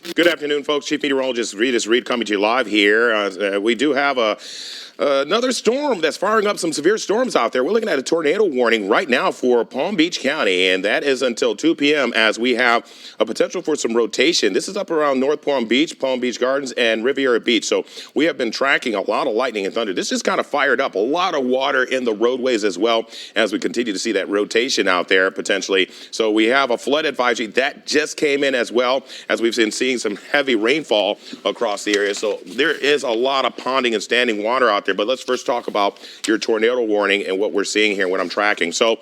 Good afternoon, folks. Chief Meteorologist Reed coming to you live here. We do have another storm that's firing up some severe storms out there. We're looking at a tornado warning right now for Palm Beach County, and that is until 2 p.m. as we have a potential for some rotation. This is up around North Palm Beach Gardens, and Riviera Beach. So we have been tracking a lot of lightning and thunder. This just kind of fired up a lot of water in the roadways as well as we continue to see that rotation out there potentially. So we have a flood advisory that just came in as well as we've been seeing some heavy rainfall across the area. So there is a lot of ponding and standing water out there. But let's first talk about your tornado warning and what we're seeing here, what I'm tracking. So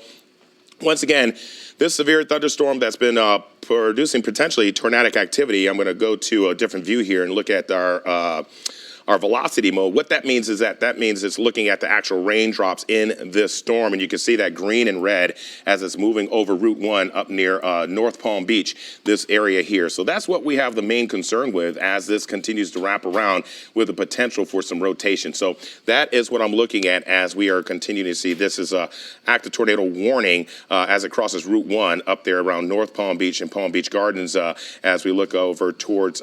once again, this severe thunderstorm that's been producing potentially tornadic activity. I'm going to go to a different view here and look at our velocity mode. What that means is that means it's looking at the actual raindrops in this storm, and you can see that green and red as it's moving over Route 1 up near North Palm Beach, this area here. So that's what we have the main concern with as this continues to wrap around with the potential for some rotation. So that is what I'm looking at as we are continuing to see. This is a active tornado warning as it crosses Route 1 up there around North Palm Beach and Palm Beach Gardens as we look over towards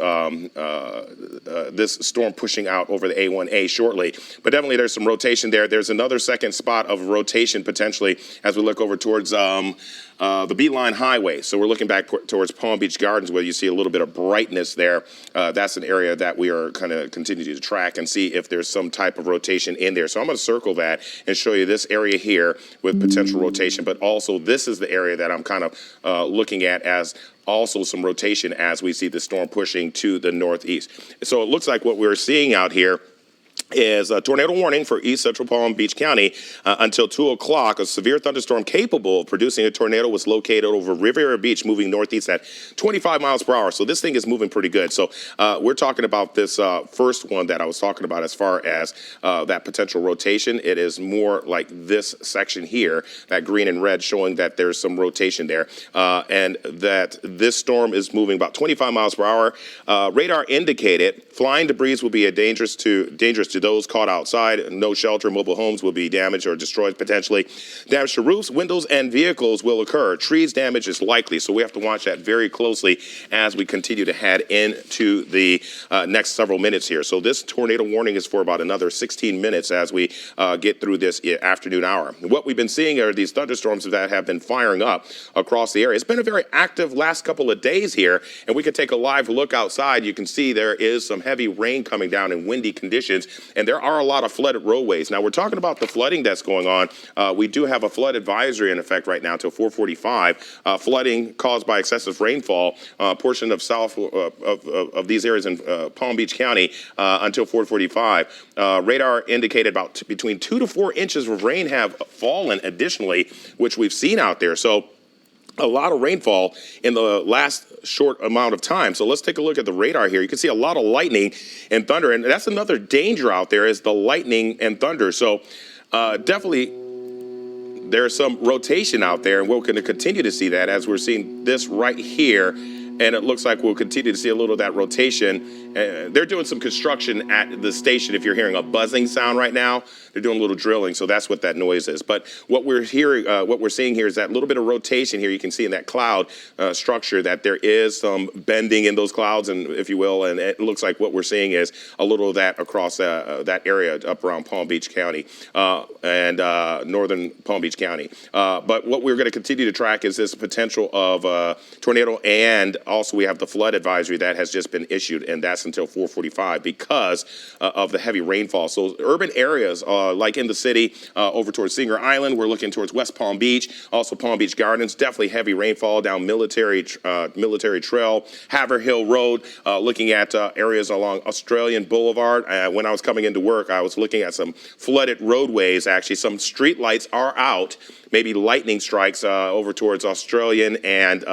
this storm pushing out over the A1A shortly. But definitely there's some rotation there. There's another second spot of rotation potentially as we look over towards the Beeline Highway. So we're looking back towards Palm Beach Gardens where you see a little bit of brightness there. That's an area that we are kind of continuing to track and see if there's some type of rotation in there. So I'm going to circle that and show you this area here with potential rotation. But also this is the area that I'm kind of looking at as also some rotation as we see the storm pushing to the northeast. So it looks like what we're seeing out here is a tornado warning for East Central Palm Beach County until 2 o'clock. A severe thunderstorm capable of producing a tornado was located over Riviera Beach, moving northeast at 25 miles per hour. So this thing is moving pretty good. So we're talking about this first one that I was talking about as far as that potential rotation. It is more like this section here, that green and red, showing that there's some rotation there and that this storm is moving about 25 miles per hour. Radar indicated flying debris will be dangerous to those caught outside. No shelter, mobile homes will be damaged or destroyed potentially. Damage to roofs, windows, and vehicles will occur. Trees damage is likely, so we have to watch that very closely as we continue to head into the next several minutes here. So this tornado warning is for about another 16 minutes as we get through this afternoon hour. What we've been seeing are these thunderstorms that have been firing up across the area. It's been a very active last couple of days here, and we can take a live look outside. You can see there is some heavy rain coming down in windy conditions. And there are a lot of flooded roadways. Now, we're talking about the flooding that's going on. We do have a flood advisory in effect right now until 4:45. Flooding caused by excessive rainfall, portion of south of these areas in Palm Beach County until 4:45. Radar indicated about between 2 to 4 inches of rain have fallen additionally, which we've seen out there. So a lot of rainfall in the last short amount of time. So let's take a look at the radar here. You can see a lot of lightning and thunder, and that's another danger out there is the lightning and thunder. So definitely there's some rotation out there, and we're going to continue to see that as we're seeing this right here. And it looks like we'll continue to see a little of that rotation. They're doing some construction at the station. If you're hearing a buzzing sound right now, they're doing a little drilling, so that's what that noise is. But what we're hearing, what we're seeing here is that little bit of rotation here. You can see in that cloud structure that there is some bending in those clouds, and if you will, and it looks like what we're seeing is a little of that across that area up around Palm Beach County and northern Palm Beach County. But what we're going to continue to track is this potential of tornado, and also we have the flood advisory that has just been issued, and that's until 4:45 because of the heavy rainfall. So urban areas like in the city over towards Singer Island, we're looking towards West Palm Beach, also Palm Beach Gardens, definitely heavy rainfall down Military Trail, Haverhill Road, looking at areas along Australian Boulevard. When I was coming into work, I was looking at some flooded roadways. Actually, some street lights are out, maybe lightning strikes over towards Australian and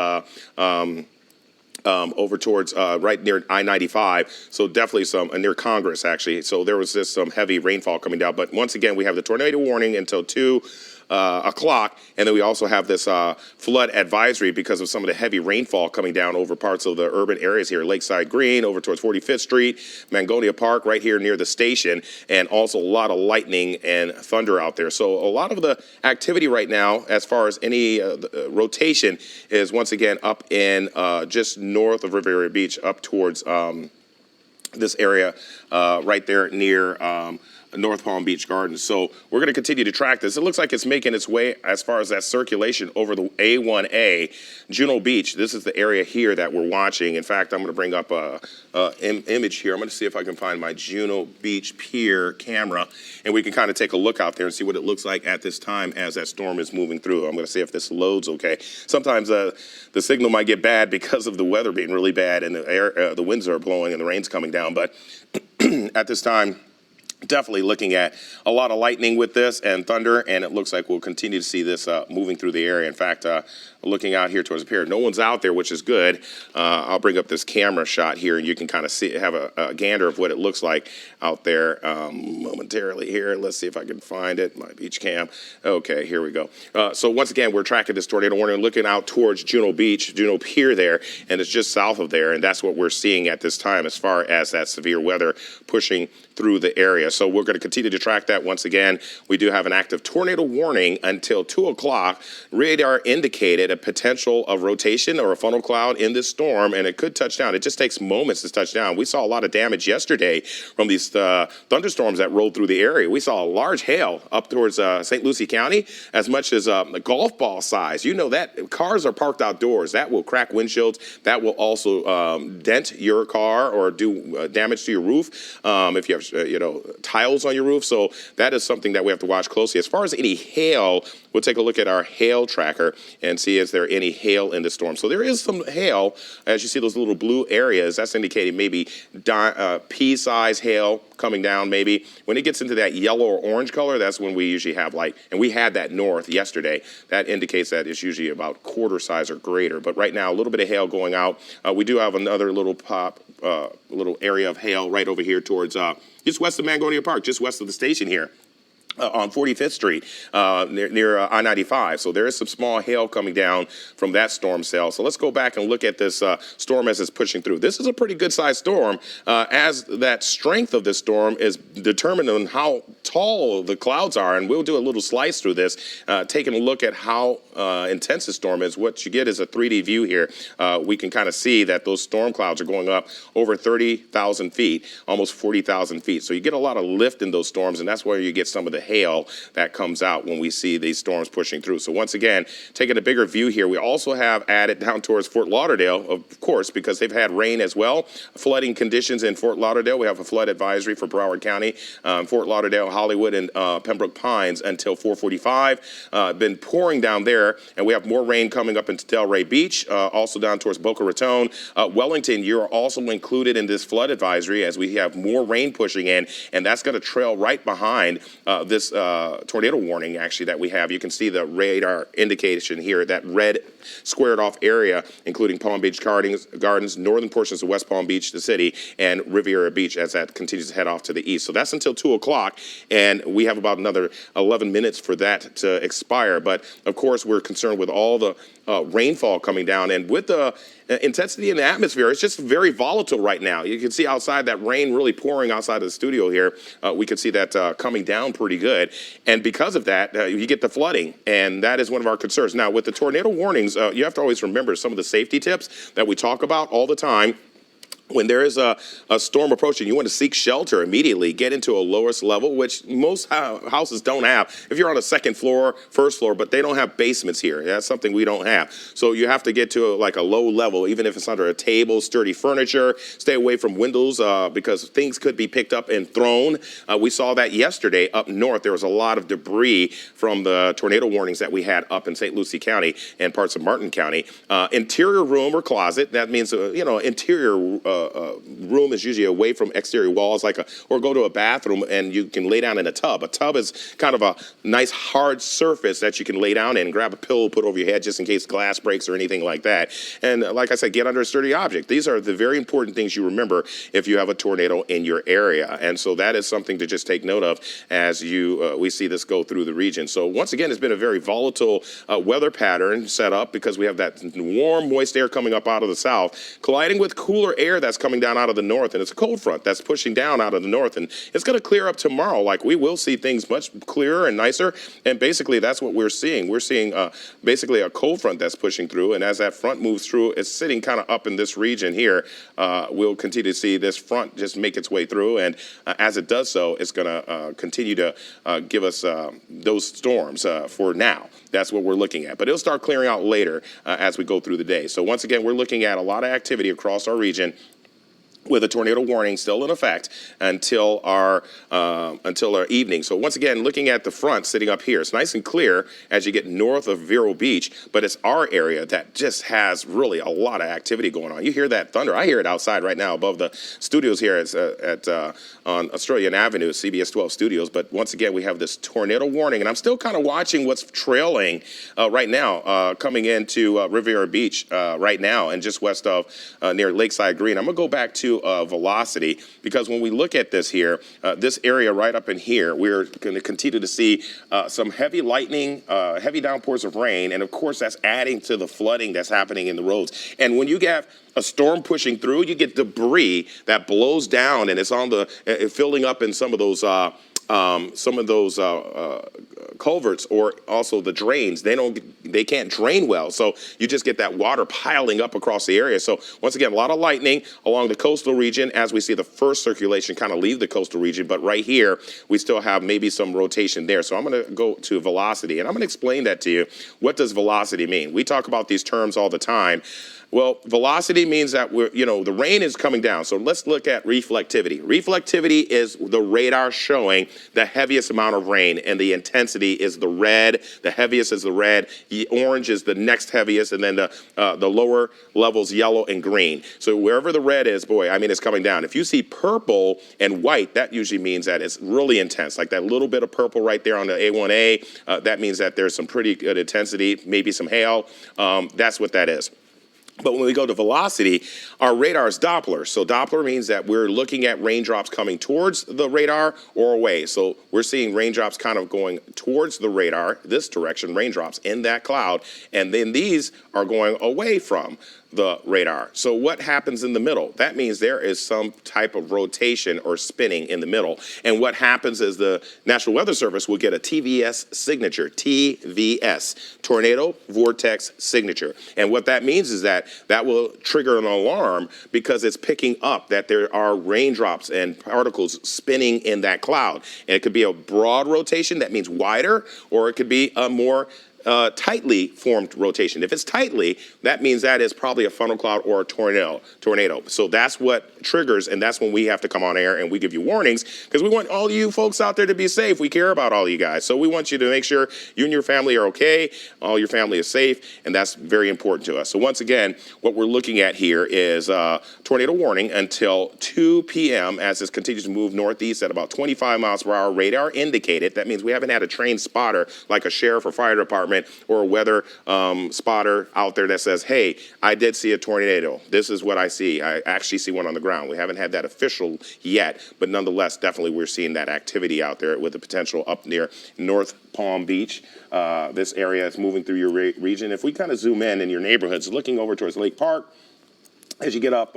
over towards right near I-95. So definitely some near Congress, actually. So there was just some heavy rainfall coming down. But once again, we have the tornado warning until 2. o'clock. And then we also have this flood advisory because of some of the heavy rainfall coming down over parts of the urban areas here, Lakeside Green, over towards 45th Street, Mangonia Park, right here near the station, and also a lot of lightning and thunder out there. So a lot of the activity right now, as far as any rotation, is once again up in just north of Riviera Beach, up towards this area right there near North Palm Beach Gardens. So we're going to continue to track this. It looks like it's making its way as far as that circulation over the A1A, Juno Beach. This is the area here that we're watching. In fact, I'm going to bring up a image here. I'm going to see if I can find my Juno Beach Pier camera, and we can kind of take a look out there and see what it looks like at this time as that storm is moving through. I'm going to see if this loads okay. Sometimes the signal might get bad because of the weather being really bad and the winds are blowing and the rain's coming down. But at this time, definitely looking at a lot of lightning with this and thunder, and it looks like we'll continue to see this moving through the area. In fact, looking out here towards the pier, no one's out there, which is good. I'll bring up this camera shot here, and you can kind of see, have a gander of what it looks like out there momentarily here. Let's see if I can find it, my beach cam. Okay, here we go. So once again, we're tracking this tornado warning, looking out towards Juno Beach, Juno Pier there, and it's just south of there, and that's what we're seeing at this time as far as that severe weather pushing through the area. So we're going to continue to track that. Once again, we do have an active tornado warning until 2 o'clock. Radar indicated a potential of rotation or a funnel cloud in this storm, and it could touch down. It just takes moments to touch down. We saw a lot of damage yesterday from these thunderstorms that rolled through the area. We saw a large hail up towards St. Lucie County, as much as a golf ball size. You know that cars are parked outdoors. That will crack windshields. That will also dent your car or do damage to your roof if you have tiles on your roof. So that is something that we have to watch closely. As far as any hail, we'll take a look at our hail tracker and see is there any hail in the storm. So there is some hail. As you see those little blue areas, that's indicating maybe pea-size hail coming down maybe. When it gets into that yellow or orange color, that's when we usually have and we had that north yesterday. That indicates that it's usually about quarter size or greater. But right now, a little bit of hail going out. We do have another little little area of hail right over here towards just west of Mangonia Park, just west of the station here. On 45th Street, near I-95. So there is some small hail coming down from that storm cell. So let's go back and look at this storm as it's pushing through. This is a pretty good-sized storm, as that strength of this storm is determined on how tall the clouds are. And we'll do a little slice through this, taking a look at how intense the storm is. What you get is a 3D view here. We can kind of see that those storm clouds are going up over 30,000 feet, almost 40,000 feet. So you get a lot of lift in those storms, and that's where you get some of the hail that comes out when we see these storms pushing through. So once again, taking a bigger view here, we also have added down towards Fort Lauderdale, of course, because they've had rain as well. Flooding conditions in Fort Lauderdale. We have a flood advisory for Broward County, Fort Lauderdale, Hollywood, and Pembroke Pines until 4:45. Been pouring down there, and we have more rain coming up into Delray Beach, also down towards Boca Raton. Wellington, you're also included in this flood advisory as we have more rain pushing in, and that's going to trail right behind this tornado warning actually that we have. You can see the radar indication here, that red squared off area, including Palm Beach Gardens, northern portions of West Palm Beach, the city, and Riviera Beach as that continues to head off to the east. So that's until 2 o'clock, and we have about another 11 minutes for that to expire. But of course, we're concerned with all the rainfall coming down, and with the intensity in the atmosphere, it's just very volatile right now. You can see outside that rain really pouring outside of the studio here. We can see that coming down pretty good. And because of that, you get the flooding, and that is one of our concerns. Now, with the tornado warnings, you have to always remember some of the safety tips that we talk about all the time. When there is a storm approaching, you want to seek shelter immediately, get into a lowest level, which most houses don't have. If you're on a second floor, first floor, but they don't have basements here. That's something we don't have. So you have to get to a low level, even if it's under a table, sturdy furniture. Stay away from windows because things could be picked up and thrown. We saw that yesterday up north. There was a lot of debris from the tornado warnings that we had up in St. Lucie County and parts of Martin County. Interior room or closet, that means, interior room is usually away from exterior walls, or go to a bathroom and you can lay down in a tub. A tub is kind of a nice hard surface that you can lay down in, grab a pillow, put over your head just in case glass breaks or anything like that. And like I said, get under a sturdy object. These are the very important things you remember if you have a tornado in your area. And so that is something to just take note of as we see this go through the region. So once again, it's been a very volatile weather pattern set up because we have that warm, moist air coming up out of the south, colliding with cooler air that's coming down out of the north. And it's a cold front that's pushing down out of the north. And it's going to clear up tomorrow. Like, we will see things much clearer and nicer. And basically, that's what we're seeing. We're seeing basically a cold front that's pushing through. And as that front moves through, it's sitting kind of up in this region here. We'll continue to see this front just make its way through. And as it does so, it's going to continue to give us those storms for now. That's what we're looking at. But it'll start clearing out later as we go through the day. So once again, we're looking at a lot of activity across our region, with a tornado warning still in effect until our evening. So once again, looking at the front sitting up here, it's nice and clear as you get north of Vero Beach, but it's our area that just has really a lot of activity going on. You hear that thunder. I hear it outside right now above the studios here on Australian Avenue, CBS 12 studios. But once again, we have this tornado warning, and I'm still kind of watching what's trailing right now, coming into Riviera Beach right now, and just west of near Lakeside Green. I'm going to go back to velocity, because when we look at this here, this area right up in here, we're going to continue to see some heavy lightning, heavy downpours of rain, and of course that's adding to the flooding that's happening in the roads. And when you get a storm pushing through, you get debris that blows down, and it's on the filling up in some of those culverts, or also the drains. They can't drain well, so you just get that water piling up across the area. So once again, a lot of lightning along the coastal region as we see the first circulation kind of leave the coastal region. But right here, we still have maybe some rotation there. So I'm going to go to velocity, and I'm going to explain that to you. What does velocity mean? We talk about these terms all the time. Well, velocity means that the rain is coming down. So let's look at reflectivity. Reflectivity is the radar showing the heaviest amount of rain, and the intensity is the red. The heaviest is the red. The orange is the next heaviest, and then the lower levels, yellow and green. So wherever the red is, it's coming down. If you see purple and white, that usually means that it's really intense. Like that little bit of purple right there on the A1A, that means that there's some pretty good intensity, maybe some hail. That's what that is. But when we go to velocity, our radar is Doppler. So Doppler means that we're looking at raindrops coming towards the radar or away. So we're seeing raindrops kind of going towards the radar, this direction, raindrops in that cloud. And then these are going away from the radar. So what happens in the middle? That means there is some type of rotation or spinning in the middle. And what happens is the National Weather Service will get a TVS signature, TVS, Tornado Vortex Signature. And what that means is that will trigger an alarm, because it's picking up that there are raindrops and particles spinning in that cloud. And it could be a broad rotation, that means wider, or it could be a more tightly formed rotation. If it's tightly, that means that is probably a funnel cloud or a tornado. So that's what triggers, and that's when we have to come on air and we give you warnings, because we want all you folks out there to be safe. We care about all you guys. So we want you to make sure you and your family are okay, all your family is safe, and that's very important to us. So once again, what we're looking at here is tornado warning until 2 p.m. as this continues to move northeast at about 25 miles per hour, radar indicated. That means we haven't had a trained spotter like a sheriff or fire department or a weather spotter out there that says, hey, I did see a tornado. This is what I see. I actually see one on the ground. We haven't had that official yet, but nonetheless, definitely we're seeing that activity out there with the potential up near North Palm Beach. This area is moving through your region. If we kind of zoom in your neighborhoods, looking over towards Lake Park, as you get up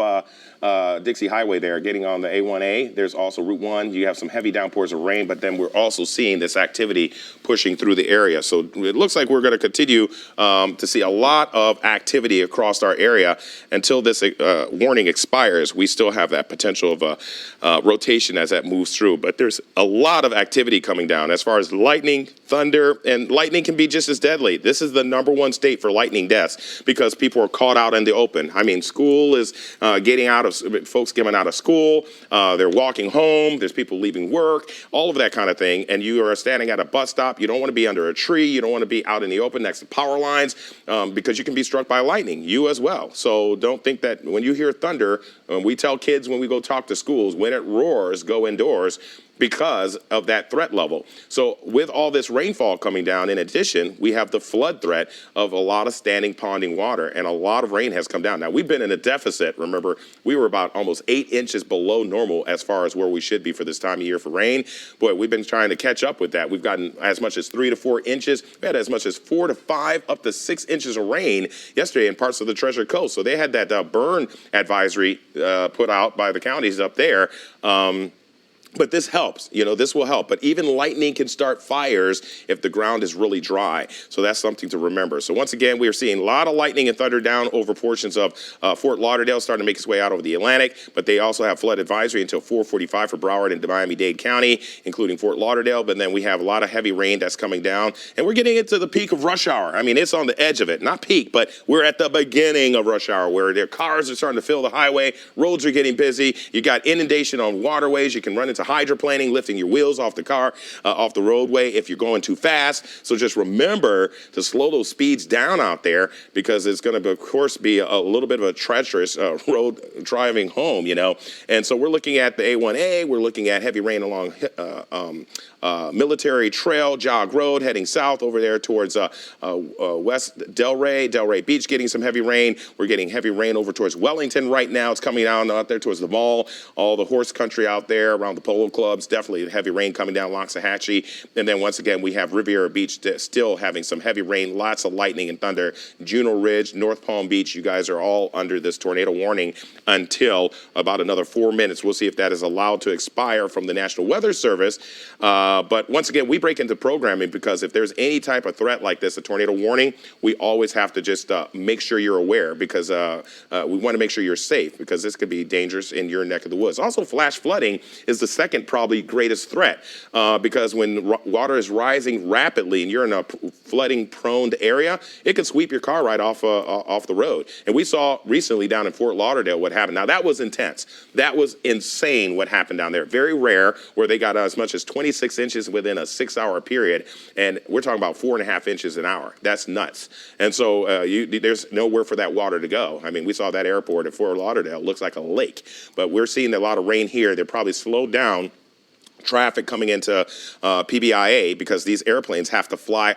Dixie Highway there, getting on the A1A, there's also Route 1. You have some heavy downpours of rain, but then we're also seeing this activity pushing through the area. So it looks like we're going to continue to see a lot of activity across our area until this warning expires. We still have that potential of rotation as that moves through. But there's a lot of activity coming down as far as lightning, thunder, and lightning can be just as deadly. This is the #1 state for lightning deaths because people are caught out in the open. I mean, schools, school is getting out of, folks getting out of school, they're walking home, there's people leaving work, all of that kind of thing, and you are standing at a bus stop. You don't want to be under a tree. You don't want to be out in the open next to power lines because you can be struck by lightning, you as well. So don't think that when you hear thunder, we tell kids when we go talk to schools, when it roars, go indoors, because of that threat level. So with all this rainfall coming down, in addition, we have the flood threat of a lot of standing ponding water, and a lot of rain has come down. Now, we've been in a deficit. Remember, we were about almost 8 inches below normal as far as where we should be for this time of year for rain. Boy, we've been trying to catch up with that. We've gotten as much as 3 to 4 inches. We had as much as 4 to 5, up to 6 inches of rain yesterday in parts of the Treasure Coast. So they had that burn advisory put out by the counties up there. But this helps, this will help. But even lightning can start fires if the ground is really dry. So that's something to remember. So once again, we are seeing a lot of lightning and thunder down over portions of Fort Lauderdale, starting to make its way out over the Atlantic. But they also have flood advisory until 4:45 for Broward and Miami-Dade County, including Fort Lauderdale. But then we have a lot of heavy rain that's coming down. And we're getting into the peak of rush hour. I mean, it's on the edge of it. Not peak, but we're at the beginning of rush hour where their cars are starting to fill the highway. Roads are getting busy. You got inundation on waterways. You can run into hydroplaning, lifting your wheels off the car, off the roadway if you're going too fast. So just remember to slow those speeds down out there, because it's going to, of course, be a little bit of a treacherous road driving home, And so we're looking at the A1A. We're looking at heavy rain along Military Trail, Jog Road, heading south over there towards West Delray Beach, getting some heavy rain. We're getting heavy rain over towards Wellington right now. It's coming down out there towards the mall, all the horse country out there around the polo clubs. Definitely heavy rain coming down Loxahatchee. And then once again, we have Riviera Beach still having some heavy rain, lots of lightning and thunder. Juno Ridge, North Palm Beach, you guys are all under this tornado warning until about another 4 minutes. We'll see if that is allowed to expire from the National Weather Service. But once again, we break into programming because if there's any type of threat like this, a tornado warning, we always have to just make sure you're aware, because we want to make sure you're safe, because this could be dangerous in your neck of the woods. Also, flash flooding is the second probably greatest threat, because when water is rising rapidly and you're in a flooding prone area, it can sweep your car right off the road. And we saw recently down in Fort Lauderdale what happened. Now, that was intense. That was insane what happened down there. Very rare where they got as much as 26 inches within a 6-hour period. And we're talking about 4.5 inches an hour. That's nuts. And so there's nowhere for that water to go. I mean, we saw that airport at Fort Lauderdale. It looks like a lake. But we're seeing a lot of rain here. They're probably slowed down traffic coming into PBIA, because these airplanes have to fly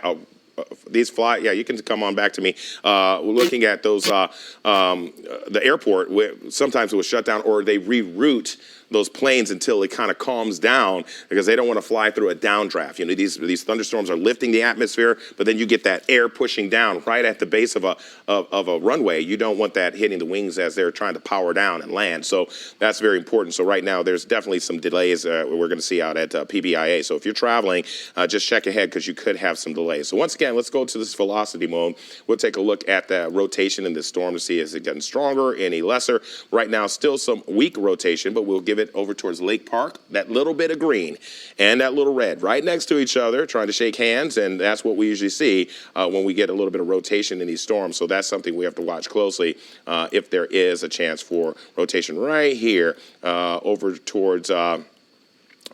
yeah, you can come on back to me. We're looking at those, the airport, where sometimes it was shut down, or they reroute those planes until it kind of calms down, because they don't want to fly through a downdraft. These thunderstorms are lifting the atmosphere, but then you get that air pushing down right at the base of a runway. You don't want that hitting the wings as they're trying to power down and land. So that's very important. So right now there's definitely some delays we're going to see out at PBIA. So if you're traveling, just check ahead, because you could have some delays. So once again, let's go to this velocity mode. We'll take a look at the rotation in this storm to see is it getting stronger, any lesser. Right now, still some weak rotation, but we'll give it over towards Lake Park, that little bit of green and that little red right next to each other, trying to shake hands. And that's what we usually see when we get a little bit of rotation in these storms. So that's something we have to watch closely if there is a chance for rotation right here over towards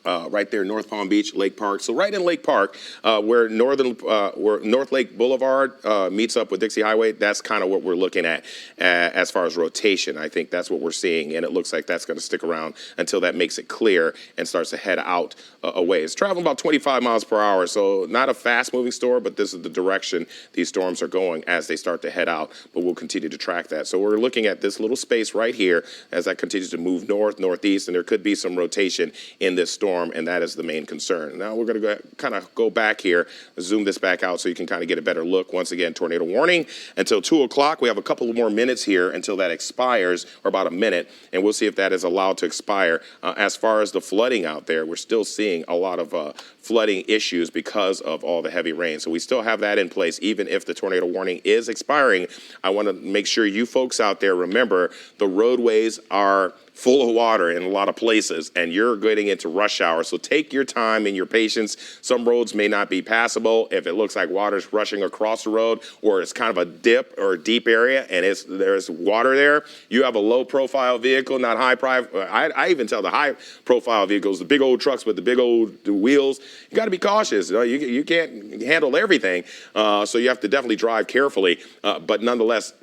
right there, North Palm Beach, Lake Park. So right in Lake Park, where North Lake Boulevard meets up with Dixie Highway, that's kind of what we're looking at as far as rotation. I think that's what we're seeing, and it looks like that's going to stick around until that makes it clear and starts to head out a ways. It's traveling about 25 miles per hour, so not a fast-moving storm, but this is the direction these storms are going as they start to head out, but we'll continue to track that. So we're looking at this little space right here as that continues to move north, northeast, and there could be some rotation in this storm, and that is the main concern. Now we're going to kind of go back here, zoom this back out so you can kind of get a better look. Once again, tornado warning until 2 o'clock. We have a couple of more minutes here until that expires, or about a minute, and we'll see if that is allowed to expire. As far as the flooding out there, we're still seeing a lot of flooding issues because of all the heavy rain. So we still have that in place, even if the tornado warning is expiring. I want to make sure you folks out there remember the roadways are full of water in a lot of places, and you're getting into rush hour. So take your time and your patience. Some roads may not be passable if it looks like water's rushing across the road, or it's kind of a dip or a deep area and there's water there. You have a low profile vehicle, not high profile. I even tell the high profile vehicles, the big old trucks with the big old wheels, you got to be cautious. You can't handle everything. So you have to definitely drive carefully, but nonetheless,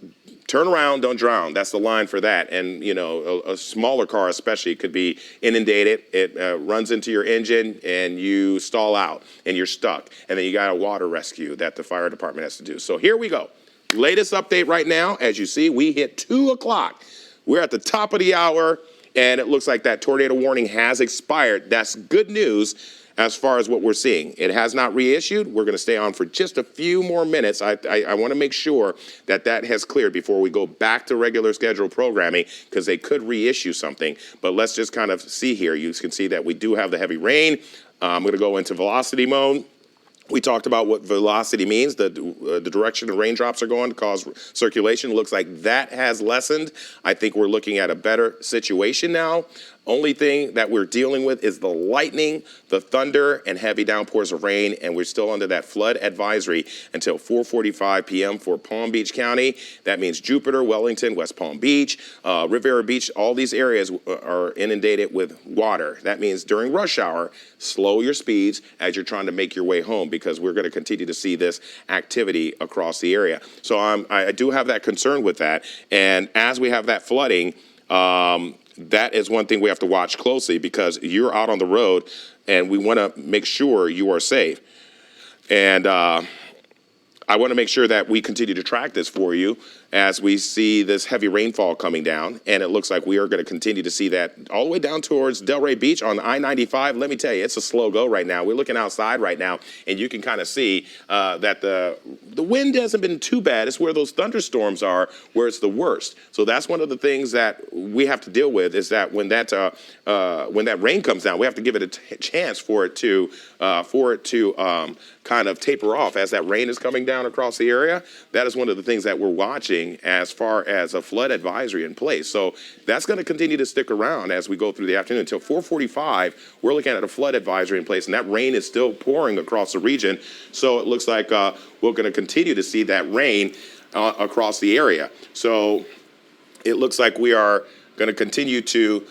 turn around, don't drown. That's the line for that. And, you know, a smaller car especially could be inundated. It runs into your engine and you stall out and you're stuck. And then you got a water rescue that the fire department has to do. So here we go. Latest update right now. As you see, we hit 2 o'clock. We're at the top of the hour, and it looks like that tornado warning has expired. That's good news as far as what we're seeing. It has not reissued. We're going to stay on for just a few more minutes. I want to make sure that that has cleared before we go back to regular scheduled programming, because they could reissue something. But let's just kind of see here. You can see that we do have the heavy rain. I'm going to go into velocity mode. We talked about what velocity means, the direction the raindrops are going to cause circulation. Looks like that has lessened. I think we're looking at a better situation now. Only thing that we're dealing with is the lightning, the thunder, and heavy downpours of rain, and we're still under that flood advisory until 4:45 p.m. for Palm Beach County. That means Jupiter, Wellington, West Palm Beach, Riviera Beach, all these areas are inundated with water. That means during rush hour, slow your speeds as you're trying to make your way home, because we're going to continue to see this activity across the area. So I do have that concern with that, and as we have that flooding, that is one thing we have to watch closely, because you're out on the road and we want to make sure you are safe. And I want to make sure that we continue to track this for you as we see this heavy rainfall coming down. And it looks like we are going to continue to see that all the way down towards Delray Beach on I-95. Let me tell you, it's a slow go right now. We're looking outside right now, and you can kind of see that the wind hasn't been too bad. It's where those thunderstorms are where it's the worst. So that's one of the things that we have to deal with, is that when that rain comes down, we have to give it a chance for it to kind of taper off as that rain is coming down across the area. That is one of the things that we're watching as far as a flood advisory in place. So that's going to continue to stick around as we go through the afternoon. Until 4:45, we're looking at a flood advisory in place, and that rain is still pouring across the region. So it looks like we're going to continue to see that rain across the area. So it looks like we are going to continue to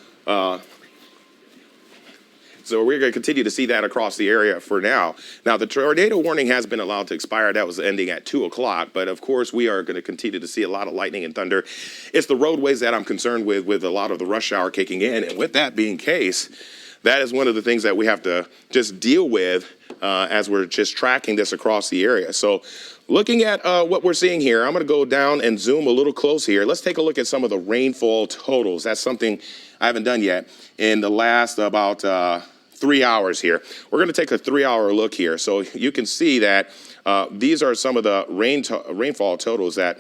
So we're going to continue to see that across the area for now. Now, the tornado warning has been allowed to expire. That was ending at 2 o'clock. But, of course, we are going to continue to see a lot of lightning and thunder. It's the roadways that I'm concerned with a lot of the rush hour kicking in. And with that being the case, that is one of the things that we have to just deal with as we're just tracking this across the area. So looking at what we're seeing here, I'm going to go down and zoom a little close here. Let's take a look at some of the rainfall totals. That's something I haven't done yet in the last about 3 hours here. We're going to take a 3-hour look here. So you can see that these are some of the rainfall totals that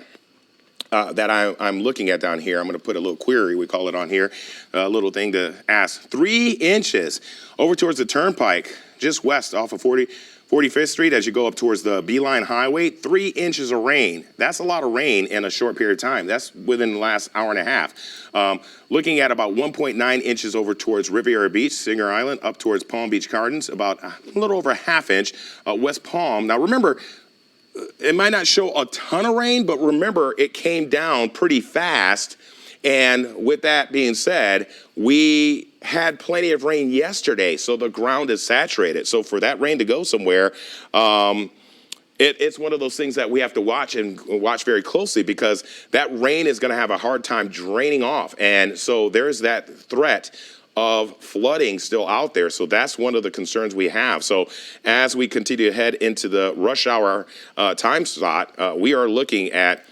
I'm looking at down here. I'm going to put a little query, we call it on here, a little thing to ask. 3 inches over towards the turnpike, just west off of 45th Street as you go up towards the Beeline Highway. 3 inches of rain. That's a lot of rain in a short period of time. That's within the last hour and a half. Looking at about 1.9 inches over towards Riviera Beach, Singer Island, up towards Palm Beach Gardens, about a little over a ½ inch. West Palm. Now remember, it might not show a ton of rain, but remember, it came down pretty fast. And with that being said, we had plenty of rain yesterday, so the ground is saturated. So for that rain to go somewhere, it's one of those things that we have to watch and watch very closely, because that rain is going to have a hard time draining off. And so there's that threat of flooding still out there. So that's one of the concerns we have. So as we continue to head into the rush hour time slot, we are looking at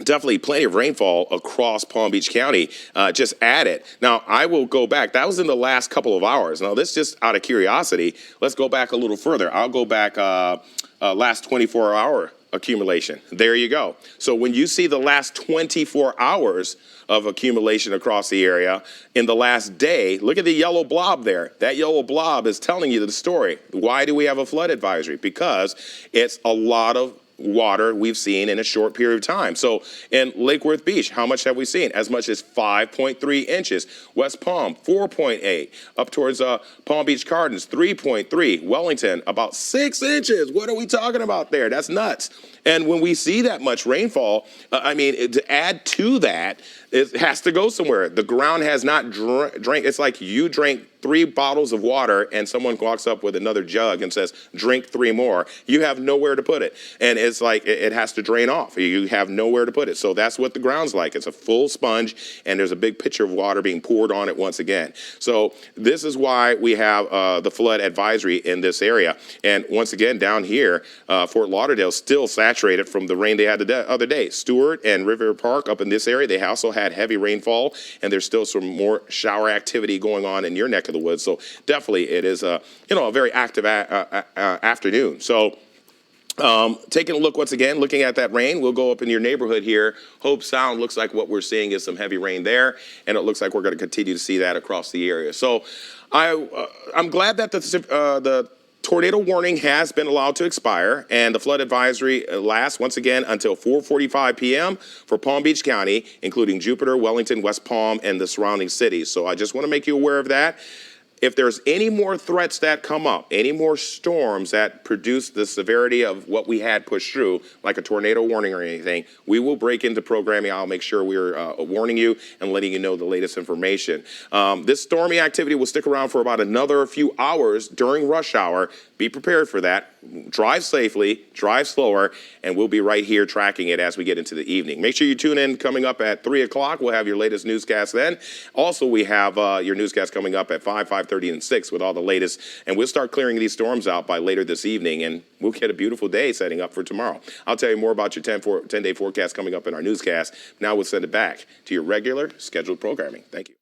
definitely plenty of rainfall across Palm Beach County, just added. Now, I will go back. That was in the last couple of hours. Now, this just out of curiosity. Let's go back a little further. I'll go back last 24-hour accumulation. There you go. So when you see the last 24 hours of accumulation across the area in the last day, look at the yellow blob there. That yellow blob is telling you the story. Why do we have a flood advisory? Because it's a lot of water we've seen in a short period of time. So in Lake Worth Beach, how much have we seen? As much as 5.3 inches. West Palm, 4.8. Up towards Palm Beach Gardens, 3.3. Wellington, about 6 inches. What are we talking about there? That's nuts. And when we see that much rainfall, to add to that, it has to go somewhere. The ground has not drank. It's like you drank 3 bottles of water and someone walks up with another jug and says, drink 3 more. You have nowhere to put it. And it's like it has to drain off. You have nowhere to put it. So that's what the ground's like. It's a full sponge and there's a big pitcher of water being poured on it once again. So this is why we have the flood advisory in this area. And once again, down here, Fort Lauderdale still saturated from the rain they had the other day. Stewart and River Park up in this area, they also had heavy rainfall, and there's still some more shower activity going on in your neck of the woods. So definitely it is a very active afternoon. So taking a look once again, looking at that rain, we'll go up in your neighborhood here. Hope Sound looks like what we're seeing is some heavy rain there, and it looks like we're going to continue to see that across the area. So I'm glad that the tornado warning has been allowed to expire, and the flood advisory lasts once again until 4:45 p.m. for Palm Beach County, including Jupiter, Wellington, West Palm, and the surrounding cities. So I just want to make you aware of that. If there's any more threats that come up, any more storms that produce the severity of what we had pushed through, like a tornado warning or anything, we will break into programming. I'll make sure we're warning you and letting you know the latest information. This stormy activity will stick around for about another few hours during rush hour. Be prepared for that. Drive safely, drive slower, and we'll be right here tracking it as we get into the evening. Make sure you tune in coming up at 3 o'clock. We'll have your latest newscast then. Also, we have your newscast coming up at 5, 5:30, and 6 with all the latest. And we'll start clearing these storms out by later this evening, and we'll get a beautiful day setting up for tomorrow. I'll tell you more about your 10-day forecast coming up in our newscast. Now we'll send it back to your regular scheduled programming. Thank you.